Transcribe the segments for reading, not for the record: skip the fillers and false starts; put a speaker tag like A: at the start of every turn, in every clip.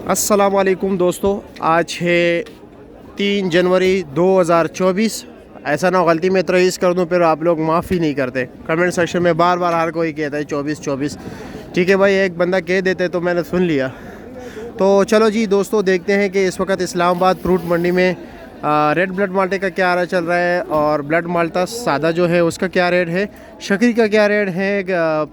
A: अस्सलाम वालेकुम दोस्तों, आज है 3 जनवरी 2024। ऐसा ना गलती में 23 कर दूं फिर आप लोग माफ़ी नहीं करते। कमेंट सेक्शन में बार बार हर कोई कहता है 24। ठीक है भाई, एक बंदा कह देते तो मैंने सुन लिया। तो चलो जी दोस्तों, देखते हैं कि इस वक्त इस्लामाबाद फ्रूट मंडी में रेड ब्लड माल्टे का क्या रेट चल रहा है और ब्लड माल्टा सादा जो है उसका क्या रेट है, शक्री का क्या रेट है,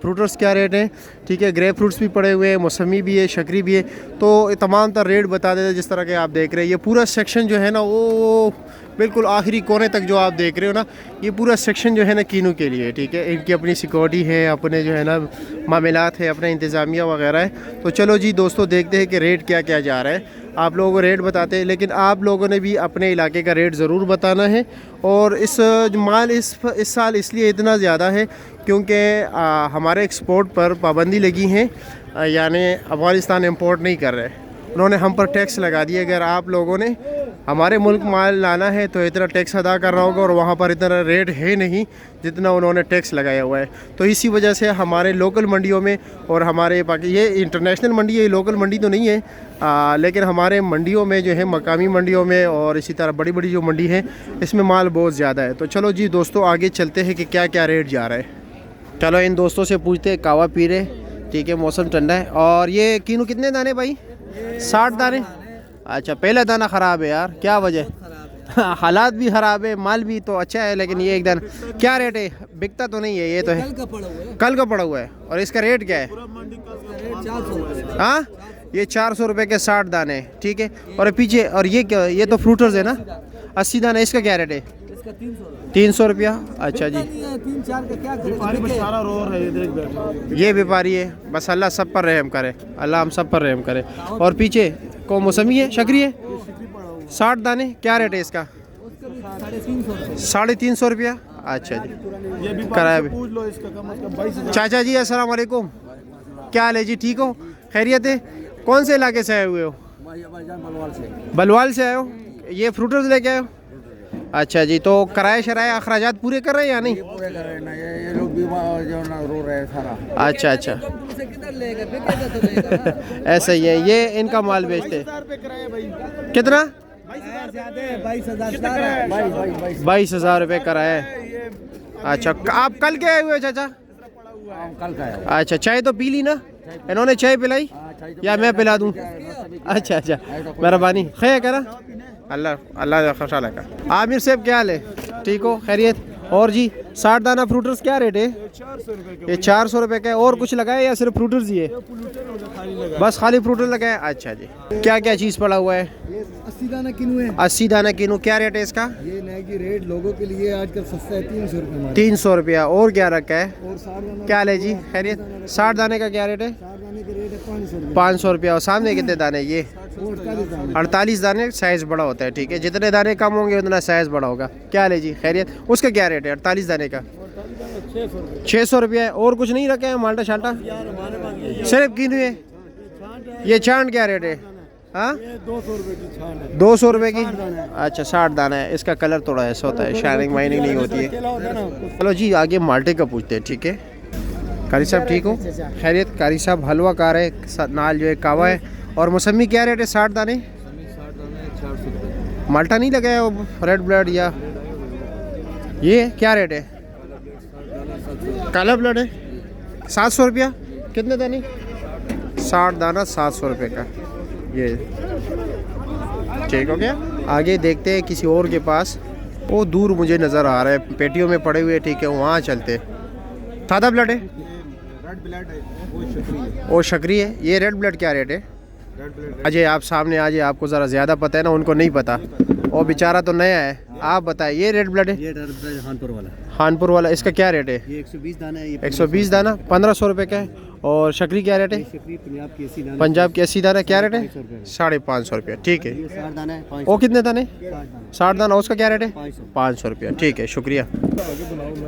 A: फ्रूटर्स क्या रेट है। ठीक है, ग्रेप फ्रूट्स भी पड़े हुए हैं, मौसमी भी है, शक्री भी है। तो तमाम तर रेट बता देते जिस तरह के आप देख रहे हैं। ये पूरा सेक्शन जो है ना वो बिल्कुल आखिरी कोने तक जो आप देख रहे हो ना, ये पूरा सेक्शन जो है ना कीनू के लिए। ठीक है, इनकी अपनी सिक्योरिटी है, अपने जो है ना मामलात है, अपना इंतज़ामिया वगैरह है। तो चलो जी दोस्तों, देखते हैं कि रेट क्या क्या जा रहा है। आप लोगों को रेट बताते हैं, लेकिन आप लोगों ने भी अपने इलाके का रेट ज़रूर बताना है। और इस माल इस साल इसलिए इतना ज़्यादा है क्योंकि हमारे एक्सपोर्ट पर पाबंदी लगी है, यानी अफ़गानिस्तान इंपोर्ट नहीं कर रहे। उन्होंने हम पर टैक्स लगा दिया। अगर आप लोगों ने हमारे मुल्क माल लाना है तो इतना टैक्स अदा करना होगा, और वहाँ पर इतना रेट है नहीं जितना उन्होंने टैक्स लगाया हुआ है। तो इसी वजह से हमारे लोकल मंडियों में और हमारे बाकी, ये इंटरनेशनल मंडी है, लोकल मंडी तो नहीं है, लेकिन हमारे मंडियों में जो है, मकामी मंडियों में और इसी तरह बड़ी बड़ी जो मंडी है, इसमें माल बहुत ज़्यादा है। तो चलो जी दोस्तों, आगे चलते हैं कि क्या क्या रेट जा रहा है। चलो इन दोस्तों से पूछते हैं, कावा पी रहे। ठीक है, मौसम ठंडा है। और ये कीनू कितने दाने भाई? 60 दाने। अच्छा, पहला दाना ख़राब है यार, क्या वजह? हालात भी ख़राब है, माल भी तो अच्छा है, लेकिन ये एक दाना क्या रेट है? बिकता तो नहीं है ये, तो है कल का पड़ा हुआ है। और इसका रेट क्या है? हाँ, ये 400 रुपये के 60 दाने। ठीक है, और पीछे, और ये क्या, ये तो फ्रूटर्स है ना, 80 दाने। इसका क्या रेट है? 300 रुपया। अच्छा जी, ये व्यापारी है। बस अल्लाह सब पर रहम करे, अल्लाह हम सब पर रहम करे। और पीछे को मौसमी है, शक्री है, 60 दाने। क्या रेट है इसका? 350 रुपया। अच्छा जी, कराया भी। चाचा जी अस्सलाम वालेकुम, क्या हाल है जी? ठीक हो, खैरियत है? कौन से इलाके से आए हुए हो? बलवाल से आए हो? ये फ्रूटर्स लेके आए हो? अच्छा जी, तो किराया शराया अखराजात पूरे कर रहे हैं या नहीं?
B: पूरे कर रहे हैं ना, ये लोग बीमार जो ना रो रहे हैं सारा।
A: अच्छा अच्छा, ऐसा ही है। ये इनका माल बेचते कितना? 22,000 रुपये कराया है। अच्छा, आप कल के आए हुए चाचा?
B: कल का है।
A: अच्छा, चाय तो पी ली ना? इन्होंने चाय पिलाई या मैं पिला दूँ? अच्छा अच्छा, मेहरबानी, खैर करा, अल्लाह अल्लाह खुशहाल का। आमिर साहब क्या हाल है? ठीक हो, खैरियत? और जी 60 दाना फ्रूटर्स क्या रेट है? ये 400 रुपये का है। और कुछ लगाए या सिर्फ फ्रूटर्स ही है? बस खाली फ्रूटर लगाए। अच्छा जी, क्या क्या चीज़ पड़ा हुआ है?
B: 80 दाना किनू है।
A: 80 दाना किनू। क्या रेट है इसका?
B: ये नए की रेट लोगों के लिए आजकल सस्ता है, 300 रुपये।
A: 300 रुपया। और क्या रखा है?
B: और 60 दाना
A: क्या ले जी, खैरियत? 60 दाने का क्या रेट है?
B: 60 दाने के रेट है 500 रुपये।
A: 500 रुपया। और सामने कितने दाने? ये
B: 48
A: दाने। साइज़ बड़ा होता है। ठीक है, जितने दाने कम होंगे उतना साइज़ बड़ा होगा। क्या ले जी, खैरियत? उसका क्या रेट है 48 दाने का? 600 रुपया है। और कुछ नहीं रखा है? माल्टा शाल्टा सिर्फ किनू है। ये छांट क्या रेट है? हाँ,
B: 200 रुपये की छान है।
A: 200 रुपये की। अच्छा, 60 दाना है। इसका कलर थोड़ा ऐसा होता है, शाइनिंग वाइनिंग नहीं होती है। चलो जी, आगे माल्टे का पूछते हैं। ठीक है, कारी साहब ठीक हो, खैरियत? कारी साहब हलवा कार है, नाल जो है कावा है। और मौसमी क्या रेट है? 60 दाने। माल्टा नहीं लगाया वो रेड ब्लड या ये क्या रेट है? काला ब्लड है। 700 रुपया। कितने दाने? 60 दाना 700 रुपये का। ये ठीक हो गया। आगे देखते हैं किसी और के पास। वो दूर मुझे नज़र आ रहा है, पेटियों में पड़े हुए। ठीक है, वहाँ चलते। सादा ब्लड है,
B: रेड ब्लड है, वो शक्री है।
A: वो शक्री है। ये रेड ब्लड क्या रेट है? अजय आप सामने आ जाइए, आपको ज़रा ज़्यादा पता है ना, उनको नहीं पता। वो बेचारा तो नया है, आप बताएं। ये रेड ब्लड है?
B: ये रेड ब्लड खानपुर वाला।
A: खानपुर वाला। इसका क्या रेट है?
B: ये 120 दाना है।
A: 120 दाना 1500 रुपये का है। और शक्री क्या रेट है?
B: पंजाब की 80 दाना।
A: पंजाब की 80 दाना क्या रेट है? 550 रुपये। ठीक है।
B: 60 दाना है।
A: वो कितने दाने? 60 दाना। उसका क्या रेट है?
B: 500
A: रुपया। ठीक है, शुक्रिया।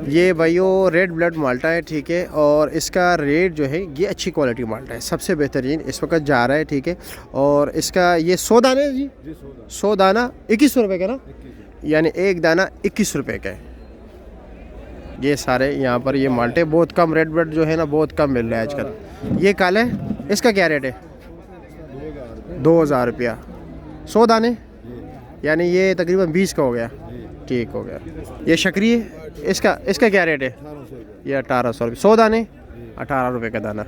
A: ये भाइयों रेड ब्लड माल्टा है। ठीक है, और इसका रेट जो है, ये अच्छी क्वालिटी माल्टा है, सबसे बेहतरीन इस वक्त जा रहा है। ठीक है, और इसका ये 100 दाने जी, 100 दाना 2100 रुपये का ना, यानी एक दाना 21 रुपये का है। ये सारे यहाँ पर ये माल्टे बहुत कम, रेड ब्लड जो है ना बहुत कम मिल रहा है आजकल। ये काला है, इसका क्या रेट है? 2000 रुपया 100 दाने, यानी ये तकरीबन 20 का हो गया। ठीक हो गया। ये शकरी है, इसका क्या रेट है? ये 1800 रुपये 100 दाने, 18 रुपये का दाना।